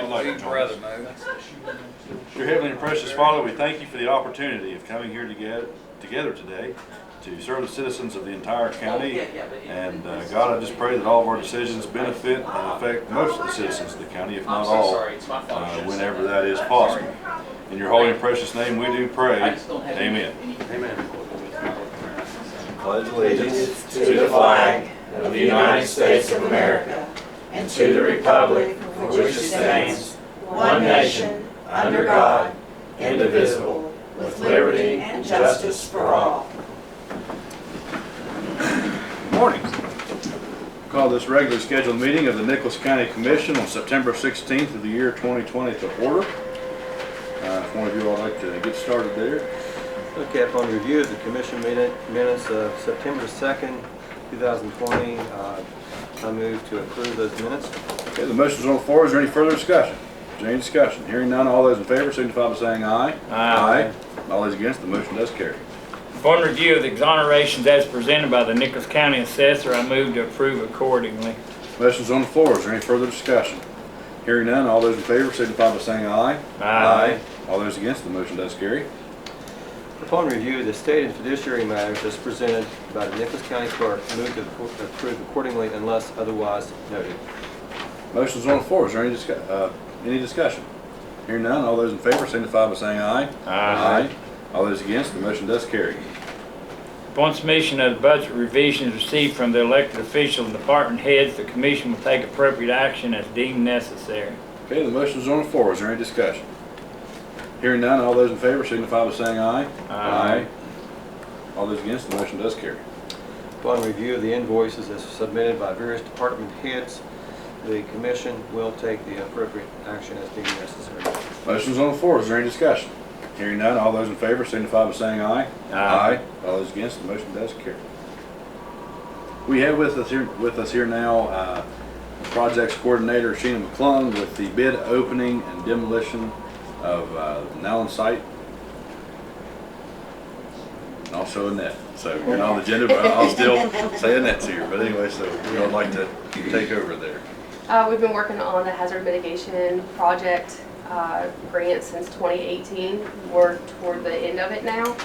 you'd like to We'd join rather us. move. Dear Heavenly and precious Father, we thank you for the opportunity of coming here together today to serve the citizens of the entire county. And God, I just pray that all of our decisions benefit and affect most of the citizens of the county, if not all, whenever that is possible. In your holy and precious name we do pray. Amen. Amen. Pledge allegiance to the flag of the United States of America and to the republic for which it stands, one nation, under God, indivisible, with liberty and justice for all. Good morning. Call this regularly scheduled meeting of the Nicholas County Commission on September 16th of the year 2020 to order. If one of you would like to get started there. Okay, upon review of the commission minutes of September 2nd, 2020, I move to approve those minutes. Okay, the motion is on the floor. Is there any further discussion? Is there any discussion? Hearing none, all those in favor signify by saying aye. Aye. All those against, the motion does carry. Upon review of the exonerations as presented by the Nicholas County Assessor, I move to approve accordingly. Motion is on the floor. Is there any further discussion? Hearing none, all those in favor signify by saying aye. Aye. All those against, the motion does carry. Upon review of the state and fiduciary matters as presented by the Nicholas County Clerk, move to approve accordingly unless otherwise noted. Motion is on the floor. Is there any discussion? Hearing none, all those in favor signify by saying aye. Aye. All those against, the motion does carry. Upon submission of the budget revisions received from the elected officials and department heads, the commission will take appropriate action as deemed necessary. Okay, the motion is on the floor. Is there any discussion? Hearing none, all those in favor signify by saying aye. Aye. All those against, the motion does carry. Upon review of the invoices as submitted by various department heads, the commission will take the appropriate action as deemed necessary. Motion is on the floor. Is there any discussion? Hearing none, all those in favor signify by saying aye. Aye. All those against, the motion does carry. We have with us here now Projects Coordinator Sheena McClung with the bid opening and demolition of Nowlan site. And also Annette. So you're not on the agenda, but I'll still say Annette's here. But anyway, so we would like to take over there. We've been working on the hazard mitigation project grant since 2018. We're toward the end of it now.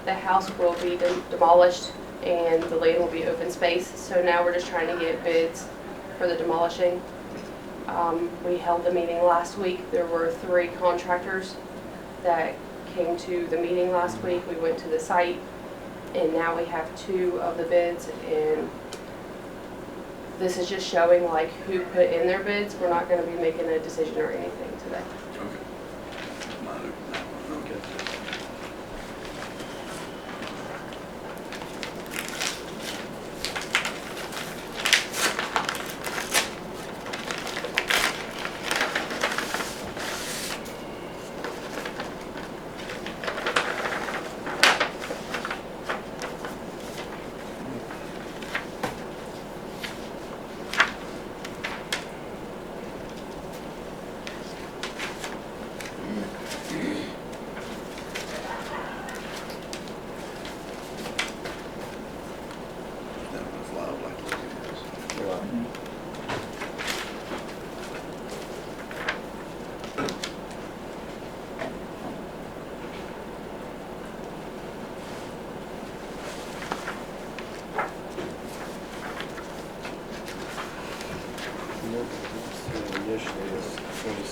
The house will be demolished and the land will be open space. So now we're just trying to get bids for the demolishing. We held the meeting last week. There were 3 contractors that came to the meeting last week. We went to the site and now we have 2 of the bids, and this is just showing like who put in their bids. We're not going to be making a decision or anything today. Okay. Initially, it's 26.51.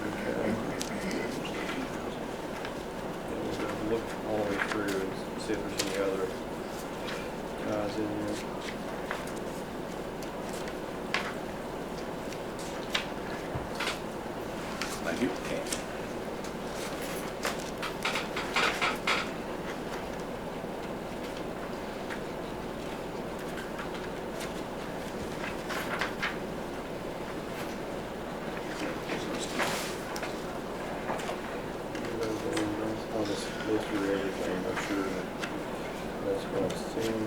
Okay. We'll look all the way through and see if there's any other guys in there. Thank you. I'll just go through everything, I'm sure that that's what I've seen.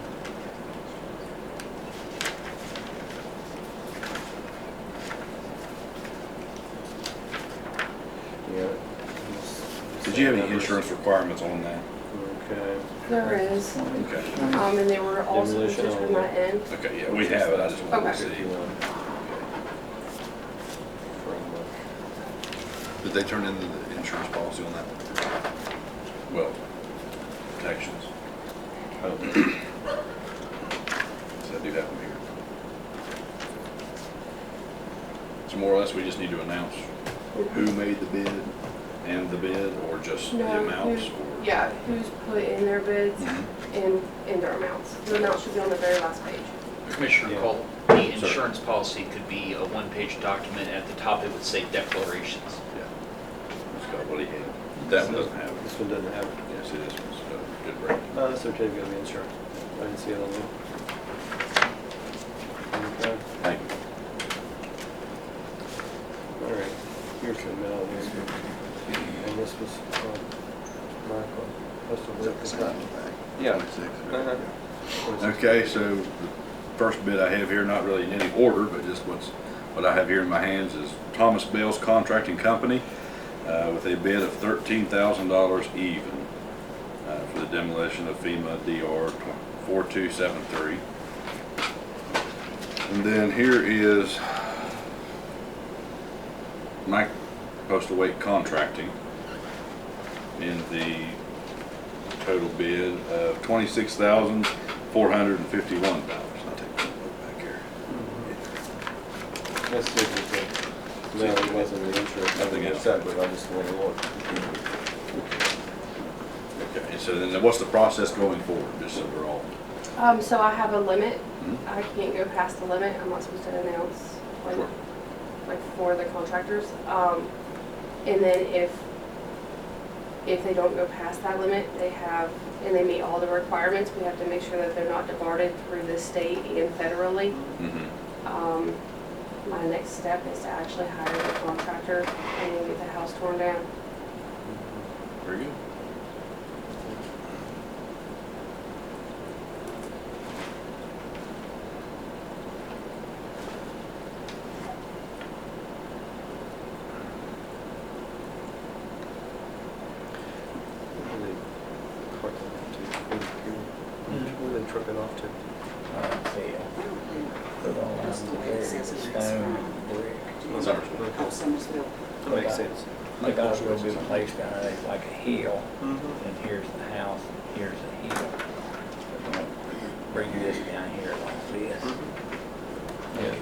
Yeah. Did you have any insurance requirements on that? Okay. There is, Okay. and they were also Demolition just from only. that end. Okay, yeah, we have it. I just wanted to Okay. see. Did they turn in the insurance policy on that? Well, protections. I don't know. So I do have them here. So more or less, we just need to announce who made the bid and the bid, or just the No, amounts, who- or? Yeah, who's put in their bids Mhm. and their amounts. The amount should be on the very last page. Commissioner Yeah. Cole, the insurance policy could be a one-page document. At the top, it would say declarations. Yeah. It's got what he had. That one doesn't have it. This one doesn't have it. Yes, it is. It's got a good break. No, that's certificate of insurance. I didn't see it on there. Okay, Thank you. all right. Here's the amount of this. And this was Michael. That's the Yeah. Uh-huh. Okay, so the first bid I have here, not really in any order, but just what I have here in my hands is Thomas Bales Contracting Company with a bid of $13,000 even for the demolition of FEMA DR 4273. And then here is Mike Postal Wait Contracting in the total bid of $26,451. I'll take that note back here. Let's see if it's no, it wasn't the insurance. Nothing else. But I just want to look. Okay, and so then what's the process going forward, just so we're all, So I have a limit. Mhm. I can't go past the limit. I'm not supposed to announce Sure. like for the contractors. And then if they don't go past that limit, and they meet all the requirements, we have to make sure that they're not debarred through the state and federally. My next step is to actually hire the contractor and get the house torn down. very good. Where they truck it off to? Put on stone, brick. Summersville. Oh, Somersville. That makes sense. Like I was gonna be placed down there, it's like a hill, Mhm. and here's the house, here's the hill. They're gonna bring this down here like this. Yeah,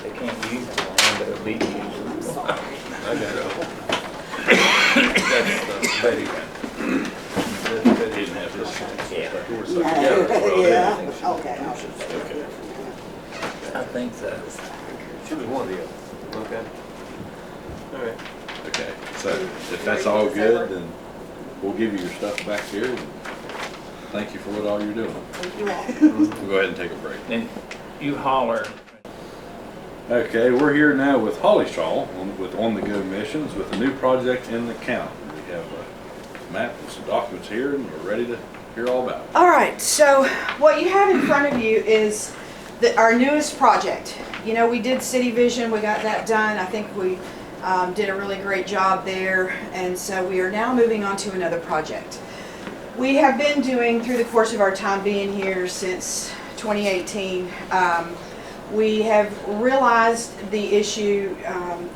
they can't use the land, but it'll be used. I got it. That's Betty. He didn't have this. Yeah, Yeah, okay. Okay. I think so. She was one of the other. Okay. All right. Okay, so if that's all good, then we'll give you your stuff back here, and thank you for all you're doing. Thank you all. We'll go ahead and take a break. Then you holler. Okay, we're here now with Holly Shaw with On the Go Missions with a new project in the county. We have a map and some documents here, and we're ready to hear all about it. All right, so what you have in front of you is our newest project. You know, we did City Vision, we got that done. I think we did a really great job there, and so we are now moving on to another project. We have been doing, through the course of our time being here since 2018, we have realized the issue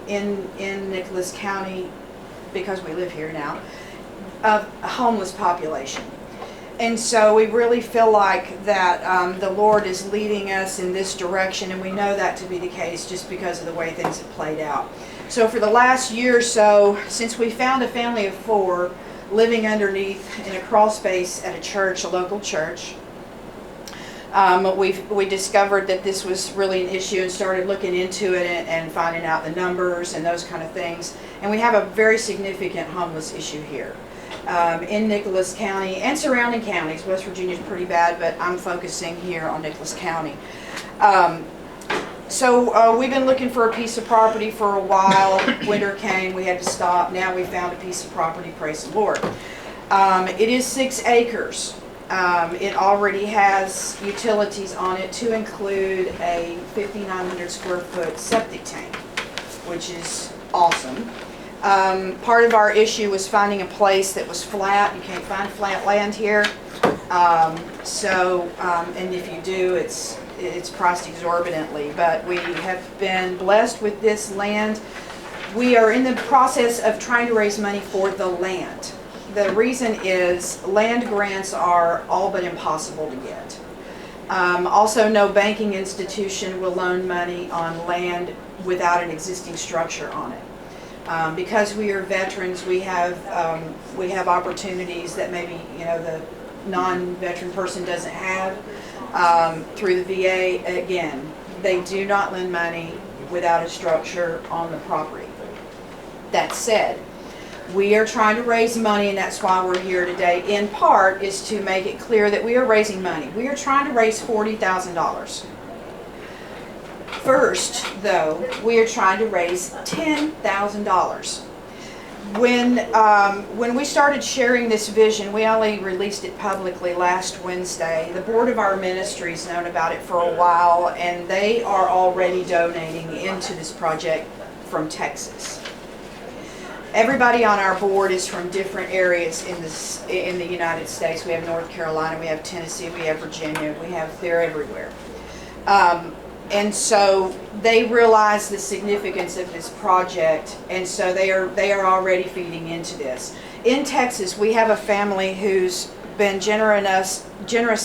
in Nicholas County, because we live here now, of a homeless population. And so we really feel like that the Lord is leading us in this direction, and we know that to be the case just because of the way things have played out. So for the last year or so, since we found a family of 4 living underneath in a crawl space at a church, a local church, we discovered that this was really an issue and started looking into it and finding out the numbers and those kind of things. And we have a very significant homeless issue here. In Nicholas County and surrounding counties. West Virginia's pretty bad, but I'm focusing here on Nicholas County. So we've been looking for a piece of property for a while. Winter came, we had to stop. Now we found a piece of property, praise the Lord. It is 6 acres. It already has utilities on it to include a 5,900 square foot septic tank, which is awesome. Part of our issue was finding a place that was flat. You can't find flat land here. And if you do, it's priced exorbitantly. But we have been blessed with this land We are in the process of trying to raise money for the land. The reason is land grants are all but impossible to get. Also, no banking institution will loan money on land without an existing structure on it. Because we are veterans, we have opportunities that maybe the non-veteran person doesn't have through the VA. Again, they do not lend money without a structure on the property. That said, we are trying to raise money, and that's why we're here today. In part, is to make it clear that we are raising money. We are trying to raise $40,000. First, though, we are trying to raise $10,000. When we started sharing this vision, we only released it publicly last Wednesday. The board of our ministry's known about it for a while, and they are already donating into this project from Texas. Everybody on our board is from different areas in the United States. We have North Carolina, we have Tennessee, we have Virginia, they're everywhere. And so they realize the significance of this project, and so they are already feeding into this. In Texas, we have a family who's been generous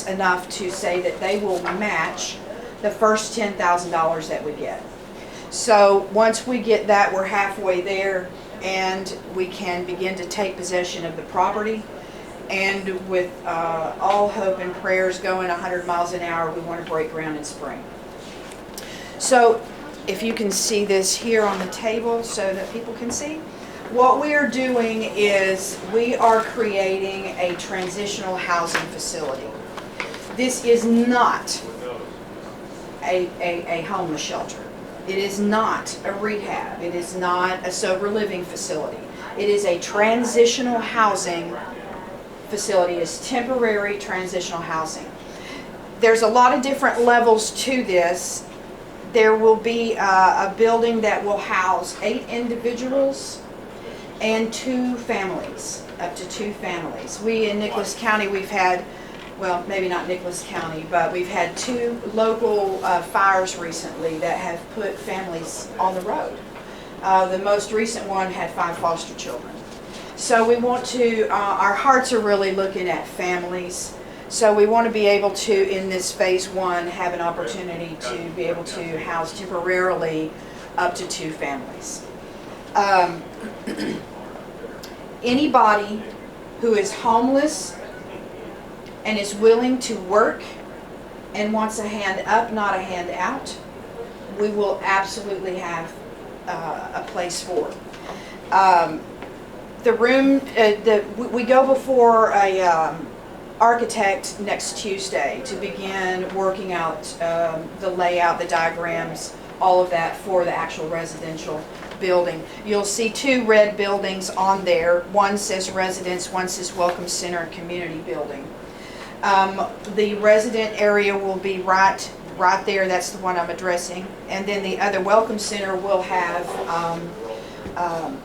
enough to say that they will match the first $10,000 that we get. So once we get that, we're halfway there, and we can begin to take possession of the property. And with all hope and prayers going 100 miles an hour, we want to break ground in spring. So if you can see this here on the table so that people can see, what we are doing is we are creating a transitional housing facility. This is not a homeless shelter. It is not a rehab. It is not a sober living facility. It is a transitional housing facility. It is temporary transitional housing. There's a lot of different levels to this. There will be a building that will house 8 individuals and 2 families, up to 2 families. We in Nicholas County, we've had, well, maybe not Nicholas County, but we've had 2 local fires recently that have put families on the road. The most recent one had 5 foster children. So we want to, our hearts are really looking at families. So we want to be able to, in this phase 1, have an opportunity to be able to house temporarily up to 2 families. Anybody who is homeless and is willing to work and wants a hand up, not a hand out, we will absolutely have a place for. The room, we go before a architect next Tuesday to begin working out the layout, the diagrams, all of that for the actual residential building. You'll see 2 red buildings on there. One says residence, one says Welcome Center and Community Building. The resident area will be right there. That's the one I'm addressing. And then the other Welcome Center will have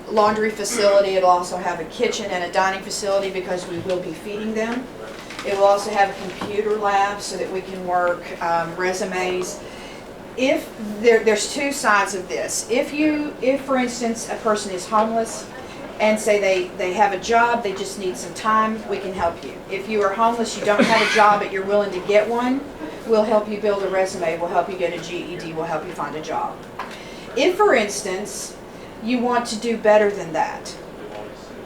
laundry facility. It'll also have a kitchen and a dining facility because we will be feeding them. It will also have a computer lab so that we can work resumes. If there's 2 sides of this. If for instance a person is homeless and say they have a job, they just need some time, we can help you. If you are homeless, you don't have a job but you're willing to get one, we'll help you build a resume, we'll help you get a GED, we'll help you find a job. If for instance you want to do better than that,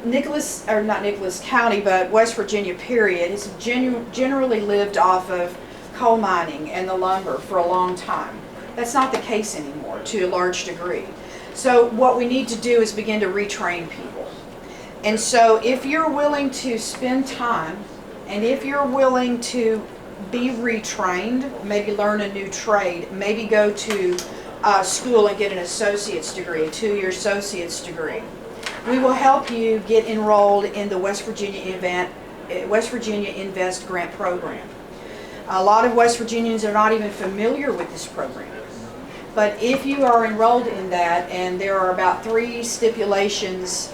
not Nicholas County, but West Virginia period, has generally lived off of coal mining and the lumber for a long time. That's not the case anymore to a large degree. So what we need to do is begin to retrain people. And so if you're willing to spend time, and if you're willing to be retrained, maybe learn a new trade, maybe go to school and get an associate's degree, a 2-year associate's degree, we will help you get enrolled in the West Virginia Invest Grant Program. A lot of West Virginians are not even familiar with this program. But if you are enrolled in that, and there are about 3 stipulations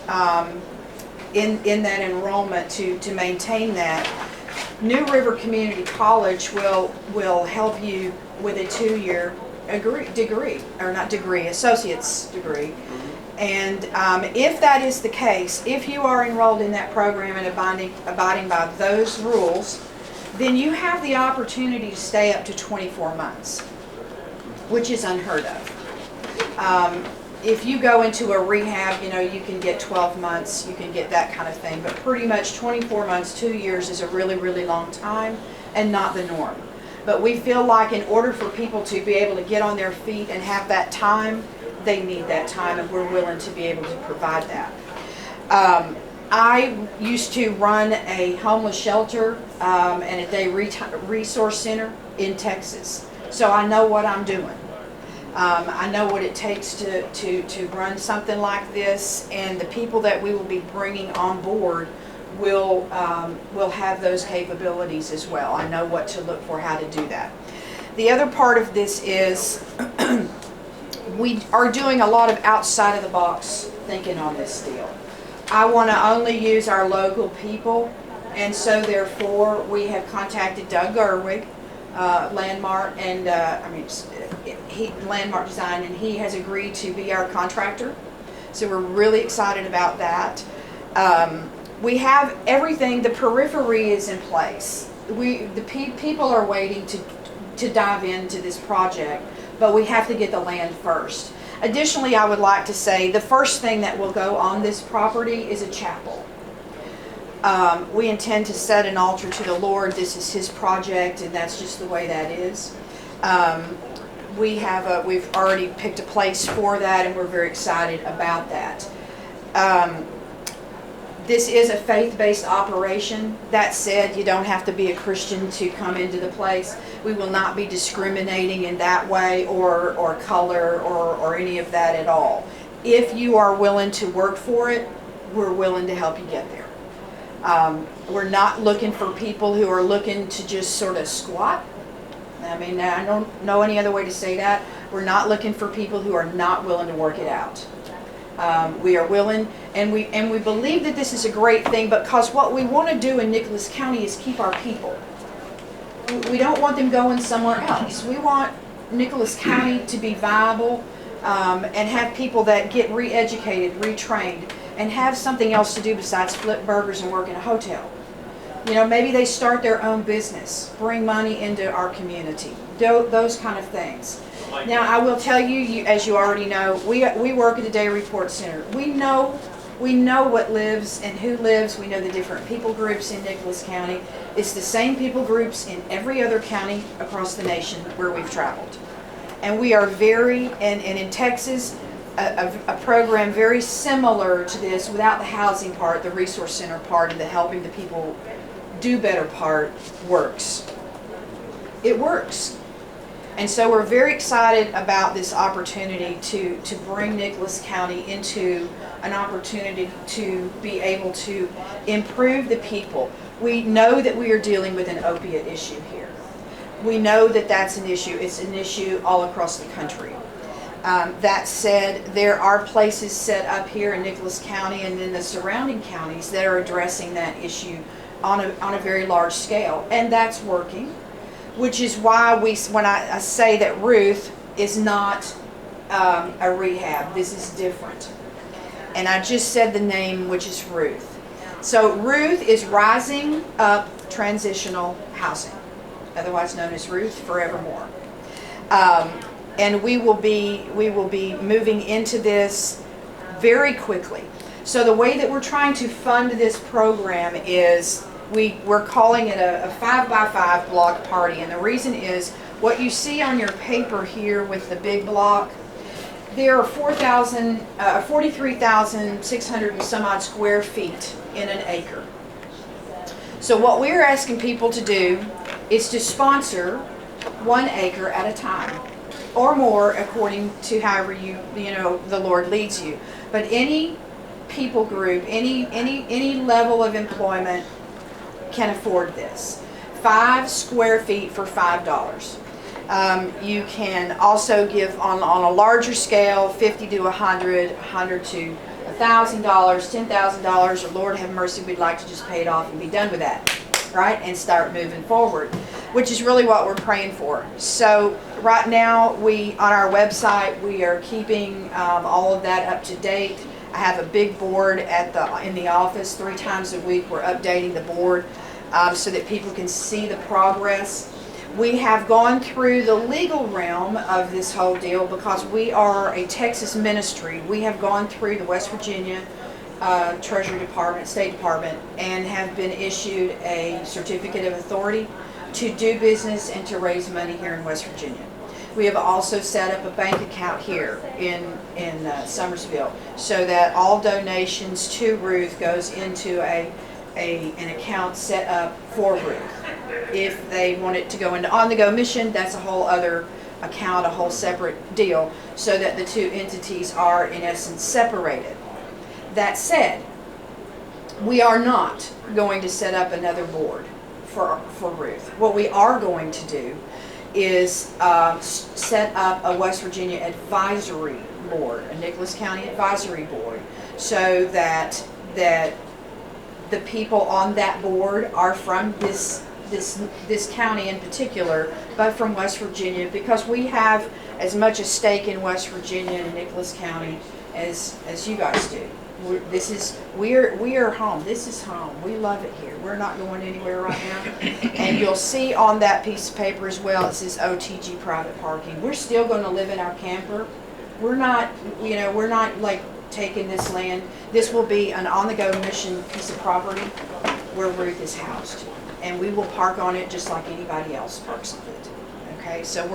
in that enrollment to maintain that, New River Community College will help you with a 2-year associate's degree. And if that is the case, if you are enrolled in that program and abiding by those rules, then you have the opportunity to stay up to 24 months, which is unheard of. If you go into a rehab, you can get 12 months, you can get that kind of thing, but pretty much 24 months, 2 years is a really, really long time and not the norm. But we feel like in order for people to be able to get on their feet and have that time, they need that time, and we're willing to be able to provide that. I used to run a homeless shelter and a day resource center in Texas, so I know what I'm doing. I know what it takes to run something like this, and the people that we will be bringing on board will have those capabilities as well. I know what to look for, how to do that. The other part of this is we are doing a lot of outside of the box thinking on this deal. I want to only use our local people, and so therefore we have contacted Doug Gerwig, Landmark, and Landmark Design, and he has agreed to be our contractor. So we're really excited about that. We have everything. The periphery is in place. People are waiting to dive into this project, but we have to get the land first. Additionally, I would like to say the first thing that will go on this property is a chapel. We intend to set an altar to the Lord. This is His project, and that's just the way that is. We've already picked a place for that, and we're very excited about that. This is a faith-based operation. That said, you don't have to be a Christian to come into the place. We will not be discriminating in that way or color or any of that at all. If you are willing to work for it, we're willing to help you get there. We're not looking for people who are looking to just sort of squat. I mean, I don't know any other way to say that. We're not looking for people who are not willing to work it out. We are willing, and we believe that this is a great thing, because what we want to do in Nicholas County is keep our people. We don't want them going somewhere else. We want Nicholas County to be viable and have people that get re-educated, retrained, and have something else to do besides flip burgers and work in a hotel. Maybe they start their own business, bring money into our community, those kind of things. Now, I will tell you, as you already know, we work at the Day Report Center. We know what lives and who lives. We know the different people groups in Nicholas County. It's the same people groups in every other county across the nation where we've traveled. And we are and in Texas, a program very similar to this, without the housing part, the resource center part, and the helping the people do better part works. It works. And so we're very excited about this opportunity to bring Nicholas County into an opportunity to be able to improve the people. We know that we are dealing with an opiate issue here. We know that that's an issue. It's an issue all across the country. That said, there are places set up here in Nicholas County and in the surrounding counties that are addressing that issue on a very large scale, and that's working. Which is why when I say that Ruth is not a rehab, this is different. And I just said the name, which is Ruth. So Ruth is Rising Up Transitional Housing, otherwise known as Ruth Forevermore. And we will be moving into this very quickly. So the way that we're trying to fund this program is we're calling it a 5x5 block party, and the reason is what you see on your paper here with the big block. There are 43,600 and some odd square feet in an acre. So what we're asking people to do is to sponsor 1 acre at a time, or more, according to however the Lord leads you. But any people group, any level of employment can afford this. 5 square feet for $5. You can also give on a larger scale, 50 to 100, 100 to $1,000, $10,000, or Lord have mercy, we'd like to just pay it off and be done with that, right? And start moving forward, which is really what we're praying for. So right now, on our website, we are keeping all of that up to date. I have a big board in the office 3 times a week. We're updating the board so that people can see the progress. We have gone through the legal realm of this whole deal because we are a Texas ministry. We have gone through the West Virginia Treasury Department, State Department, and have been issued a certificate of authority to do business and to raise money here in West Virginia. We have also set up a bank account here in Summersville so that all donations to Ruth goes into an account set up for Ruth. If they want it to go into On the Go Mission, that's a whole other account, a whole separate deal, so that the 2 entities are in essence separated. That said, we are not going to set up another board for Ruth. What we are going to do is set up a West Virginia advisory board, a Nicholas County advisory board, so that the people on that board are from this county in particular, but from West Virginia, because we have as much a stake in West Virginia and Nicholas County as you guys do. We are home. This is home. We love it here. We're not going anywhere right now. And you'll see on that piece of paper as well, it says OTG private parking. We're still going to live in our camper. We're not like taking this land. This will be an on-the-go mission piece of property where Ruth is housed. And we will park on it just like anybody else parks on it. Okay, so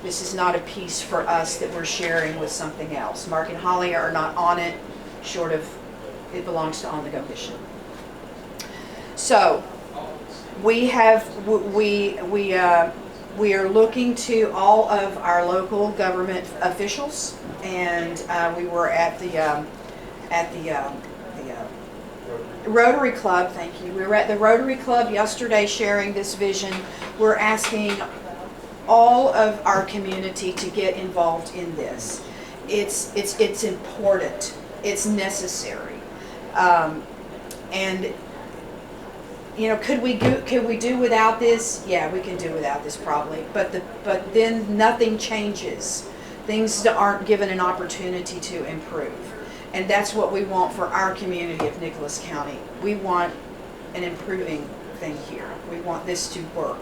this is not a piece for us that we're sharing with something else. Mark and Holly are not on it, short of it belongs to On the Go Mission. So we are looking to all of our local government officials, and we were at the Rotary Club. Thank you. We were at the Rotary Club yesterday sharing this vision. We're asking all of our community to get involved in this. It's important. It's necessary. And could we do without this? Yeah, we can do without this probably. But then nothing changes. Things aren't given an opportunity to improve. And that's what we want for our community of Nicholas County. We want an improving thing here. We want this to work.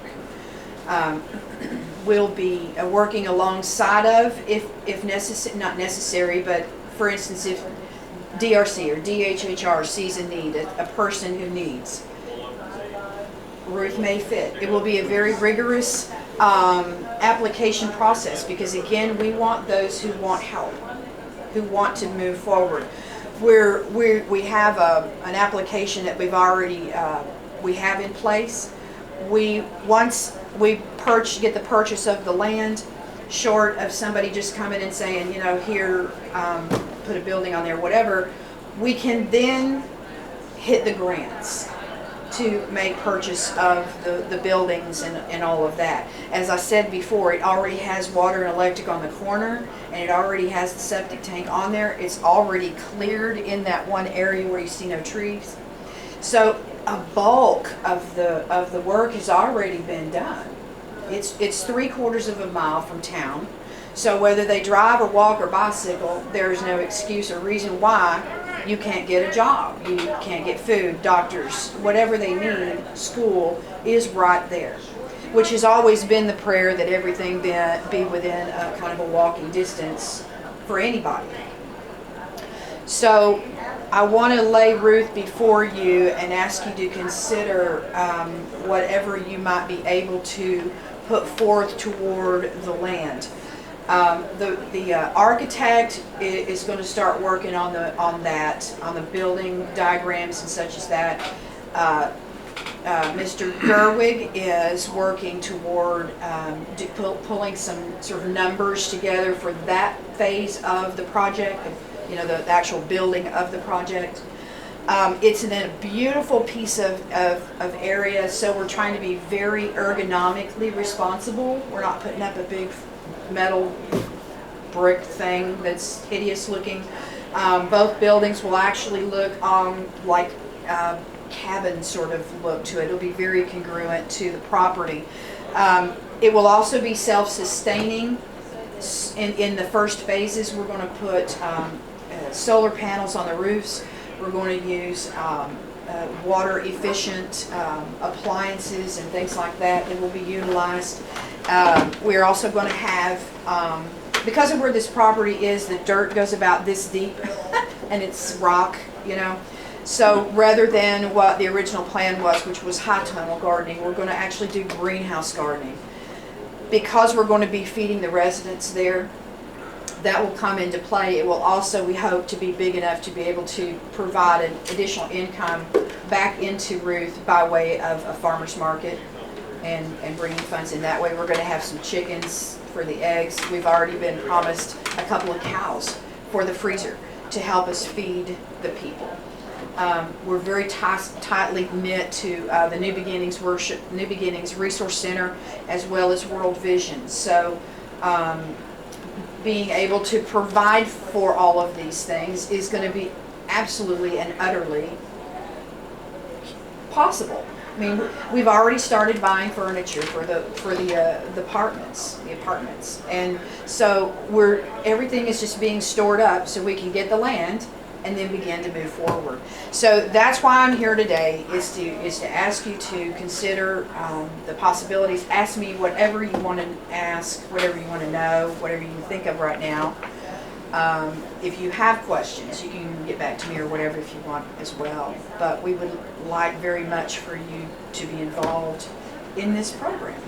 We'll be working alongside of, if necessary, not necessary, but for instance, if DRC or DHHR sees a need, a person who needs, Ruth may fit. It will be a very rigorous application process because, again, we want those who want help, who want to move forward. We have an application that we've already we have in place. Once we get the purchase of the land, short of somebody just coming and saying, here, put a building on there, whatever, we can then hit the grants to make purchase of the buildings and all of that. As I said before, it already has water and electric on the corner, and it already has the septic tank on there. It's already cleared in that one area where you see no trees. So a bulk of the work has already been done. It's 3/4 of a mile from town. So whether they drive or walk or bicycle, there's no excuse or reason why you can't get a job. You can't get food, doctors, whatever they need, school is right there. Which has always been the prayer, that everything be within a kind of a walking distance for anybody. So I want to lay Ruth before you and ask you to consider whatever you might be able to put forth toward the land. The architect is going to start working on the building diagrams and such as that. Mr. Gerwig is working toward pulling some sort of numbers together for that phase of the project, the actual building of the project. It's in a beautiful piece of area, so we're trying to be very ergonomically responsible. We're not putting up a big metal brick thing that's hideous looking. Both buildings will actually look like cabin sort of look to it. It'll be very congruent to the property. It will also be self-sustaining. In the first phases, we're going to put solar panels on the roofs. We're going to use water efficient appliances and things like that will be utilized. We're also going to have, because of where this property is, the dirt goes about this deep and it's rock, you know. So rather than what the original plan was, which was high tunnel gardening, we're going to actually do greenhouse gardening. Because we're going to be feeding the residents there, that will come into play. It will also, we hope, to be big enough to be able to provide an additional income back into Ruth by way of a farmer's market and bringing funds in that way. We're going to have some chickens for the eggs. We've already been promised a couple of cows for the freezer to help us feed the people. We're very tightly knit to the New Beginnings Resource Center as well as World Vision. So being able to provide for all of these things is going to be absolutely and utterly possible. I mean, we've already started buying furniture for the apartments, and so everything is just being stored up so we can get the land and then begin to move forward. So that's why I'm here today, is to ask you to consider the possibilities. Ask me whatever you want to ask, whatever you want to know, whatever you think of right now. If you have questions, you can get back to me or whatever if you want as well. But we would like very much for you to be involved in this program.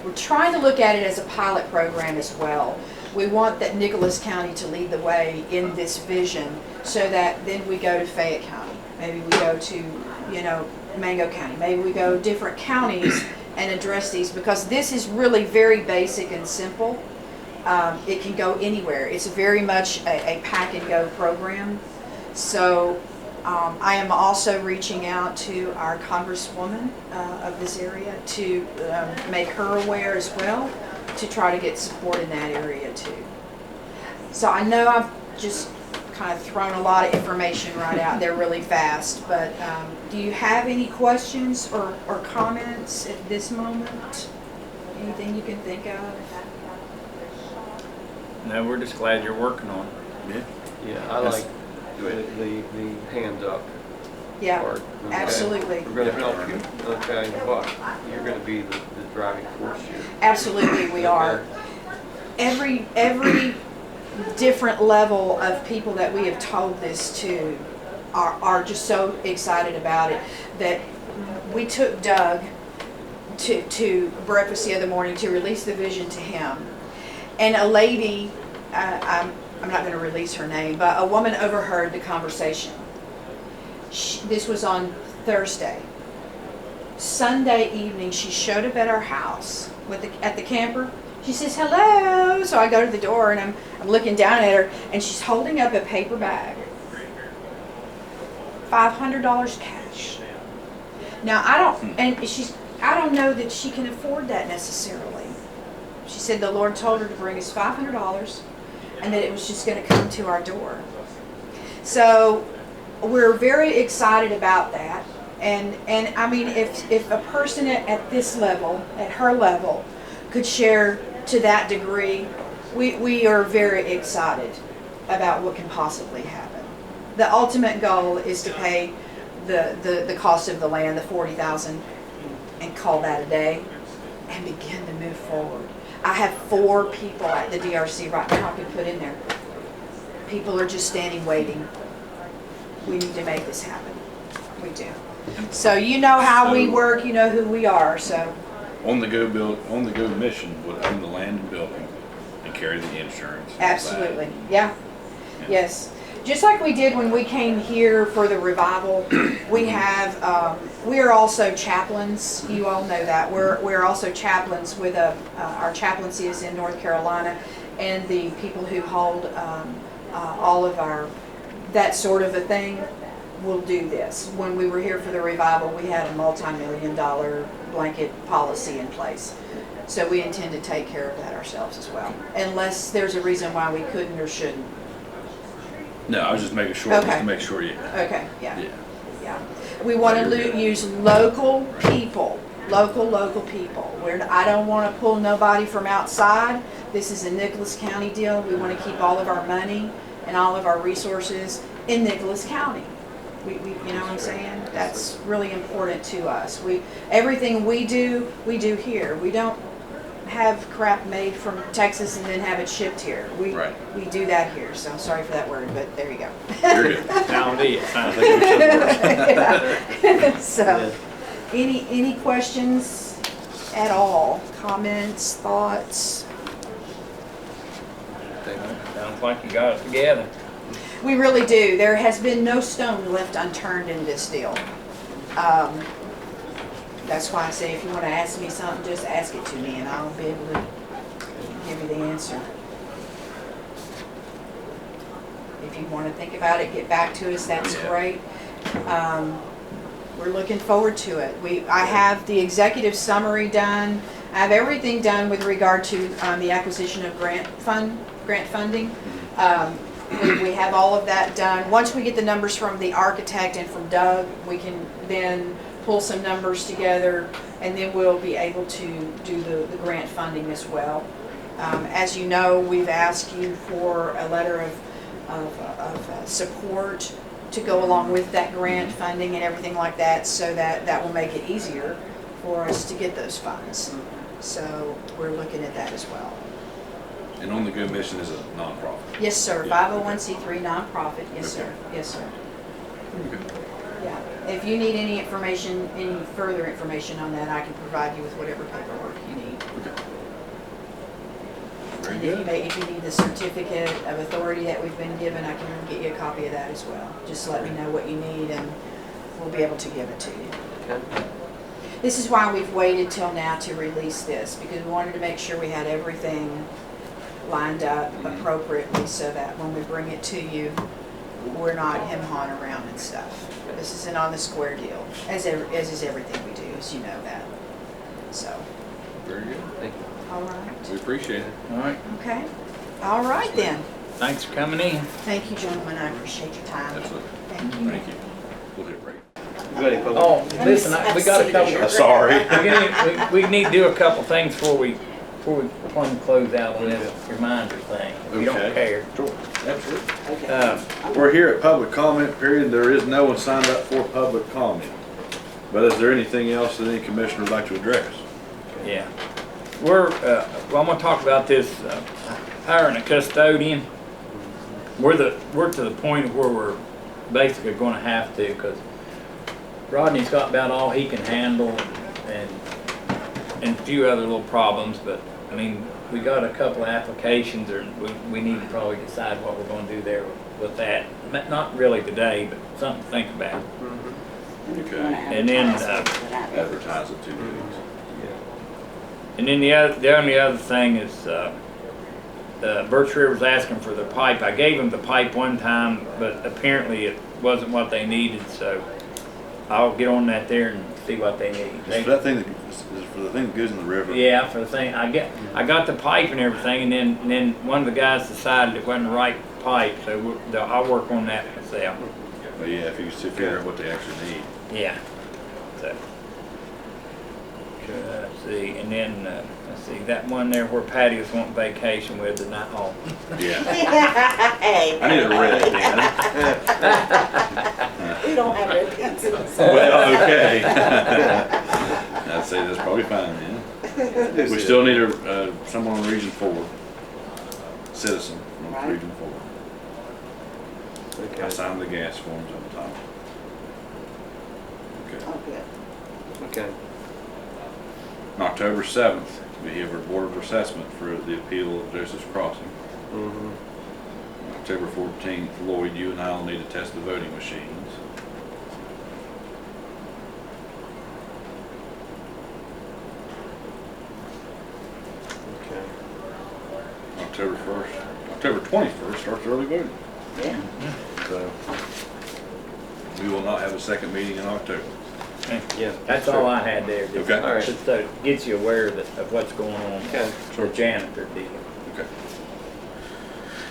We're trying to look at it as a pilot program as well. We want that Nicholas County to lead the way in this vision, so that then we go to Fayette County. Maybe we go to, Mango County. Maybe we go different counties and address these, because this is really very basic and simple. It can go anywhere. It's very much a pack and go program. So I am also reaching out to our congresswoman of this area to make her aware as well, to try to get support in that area too. So I know I've just kind of thrown a lot of information right out there really fast, but do you have any questions or comments at this moment? Anything you can think of? No, we're just glad you're working on it. Yeah. Yeah, I like the hands up Yeah, part. Okay? absolutely. We're gonna help you, okay, but you're gonna be the driving force here. Absolutely, we are. Every different level of people that we have told this to are just so excited about it, that we took Doug to breakfast the other morning to release the vision to him. And a lady, I'm not going to release her name, but a woman overheard the conversation. This was on Thursday. Sunday evening, she showed up at our house at the camper. She says, hello. So I go to the door and I'm looking down at her, and she's holding up a paper bag. $500 cash. Now I don't know that she can afford that necessarily. She said the Lord told her to bring us $500 and that it was just going to come to our door. So we're very excited about that. And I mean, if a person at this level, at her level, could share to that degree, we are very excited about what can possibly happen. The ultimate goal is to pay the cost of the land, the $40,000, and call that a day and begin to move forward. I have 4 people at the DRC right now I could put in there. People are just standing waiting. We need to make this happen. We do. So you know how we work, you know who we are. So On the go mission would own the land and building and carry the insurance. absolutely, yeah, yes. Just like we did when we came here for the revival, we have, we are also chaplains. You all know that. We're also chaplains with our chaplaincy is in North Carolina, and the people who hold all of our, that sort of a thing, will do this. When we were here for the revival, we had a multi-million-dollar blanket policy in place. So we intend to take care of that ourselves as well, unless there's a reason why we couldn't or shouldn't. No, I was just making sure, Okay. just to make sure you. Okay, yeah. Yeah. Yeah. We want to use local people, local people. I don't want to pull nobody from outside. This is a Nicholas County deal. We want to keep all of our money and all of our resources in Nicholas County. You know what I'm saying? That's really important to us. Everything we do here. We don't have crap made from Texas and then have it shipped here. We do that here. So sorry for that word, but there you go. You're good. Now it is. I think we should work. Yeah. So, any questions at all? Comments, thoughts? Sounds like you got it together. We really do. There has been no stone left unturned in this deal. That's why I say if you want to ask me something, just ask it to me and I'll be able to give you the answer. If you want to think about it, get back to us, that's great. We're looking forward to it. I have the executive summary done. I have everything done with regard to the acquisition of grant funding. We have all of that done. Once we get the numbers from the architect and from Doug, we can then pull some numbers together, and then we'll be able to do the grant funding as well. As you know, we've asked you for a letter of support to go along with that grant funding and everything like that, so that will make it easier for us to get those funds. So we're looking at that as well. And On the Go Mission is a nonprofit. Yes, sir. Yeah. 501c3 nonprofit. Yes, Okay. sir. Yes, sir. Okay. Yeah. If you need any information, any further information on that, I can provide you with whatever paperwork you need. Okay. Very And good. if you need the certificate of authority that we've been given, I can get you a copy of that as well. Just let me know what you need and we'll be able to give it to you. Okay. This is why we've waited till now to release this, because we wanted to make sure we had everything lined up appropriately so that when we bring it to you, we're not hem-hawing around and stuff. This is an on-the-square deal, as is everything we do, as you know that. So, Very good. Thank you. all right. We appreciate it. All right. Okay. All right then. Thanks for coming in. Thank you, gentlemen. I appreciate your time. Absolutely. Thank you. Thank you. We'll hit break. You got any public? Oh, listen, we got a couple. Sorry. We need to do a couple things before we plan to close out on this reminder thing. If you don't Okay. care. Sure. Absolutely. Uh, We're here at public comment period. There is no one signed up for public comment. But is there anything else that any commissioner would like to address? Yeah. Well, I'm gonna talk about this, hiring a custodian. We're to the point of where we're basically gonna have to, because Rodney's got about all he can handle and a few other little problems, but, I mean, we got a couple of applications, or we need to probably decide what we're gonna do there with that. Not really today, but something to think about. Okay. And then, Advertise it 2 weeks. And then the only other thing is, Birch River's asking for the pipe. I gave them the pipe one time, but apparently it wasn't what they needed, so I'll get on that there and see what they need. Is for that thing for the thing that goes in the river? Yeah, for the thing, I got the pipe and everything, and then one of the guys decided it wasn't the right pipe, so I'll work on that myself. But yeah, if you can figure out what they actually need. Yeah. So. Let's see, and then, let's see, that one there where Patty was wanting vacation with the night off. Yeah. Hey. I need to read it, Dan. We don't have red pens in this. Well, okay. I'd say that's probably fine, then. We still need someone on Region 4, citizen from Right. Region 4. I Okay. signed the gas forms on the top. Okay. Oh, good. Okay. On October 7th, we have our Board of Assessment for the appeal of Joseph's Crossing. Mm-hmm. October 14th, Lloyd, you and I will need to test the voting machines. Okay. October 1st, October 21st starts early voting. Yeah. So we will not have a second meeting in October. Yeah. That's all I had there. Just- Okay. All right. Just so it gets you aware of what's going on. Okay. For the janitor deal. Okay.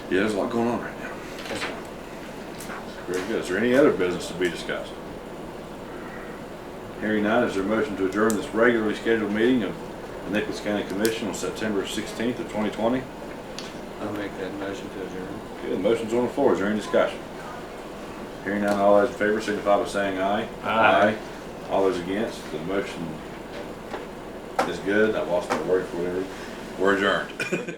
Yeah, there's a lot going on right now. Very good. Is there any other business to be discussed? Hearing none, is there a motion to adjourn this regularly scheduled meeting of the Nicholas County Commission on September 16th of 2020? I'll make that motion to adjourn. Okay, the motion's on the floor. Is there any discussion? Hearing none, all those in favor signify by saying aye. Aye. All those against, the motion is good. I lost my word for whatever. We're adjourned.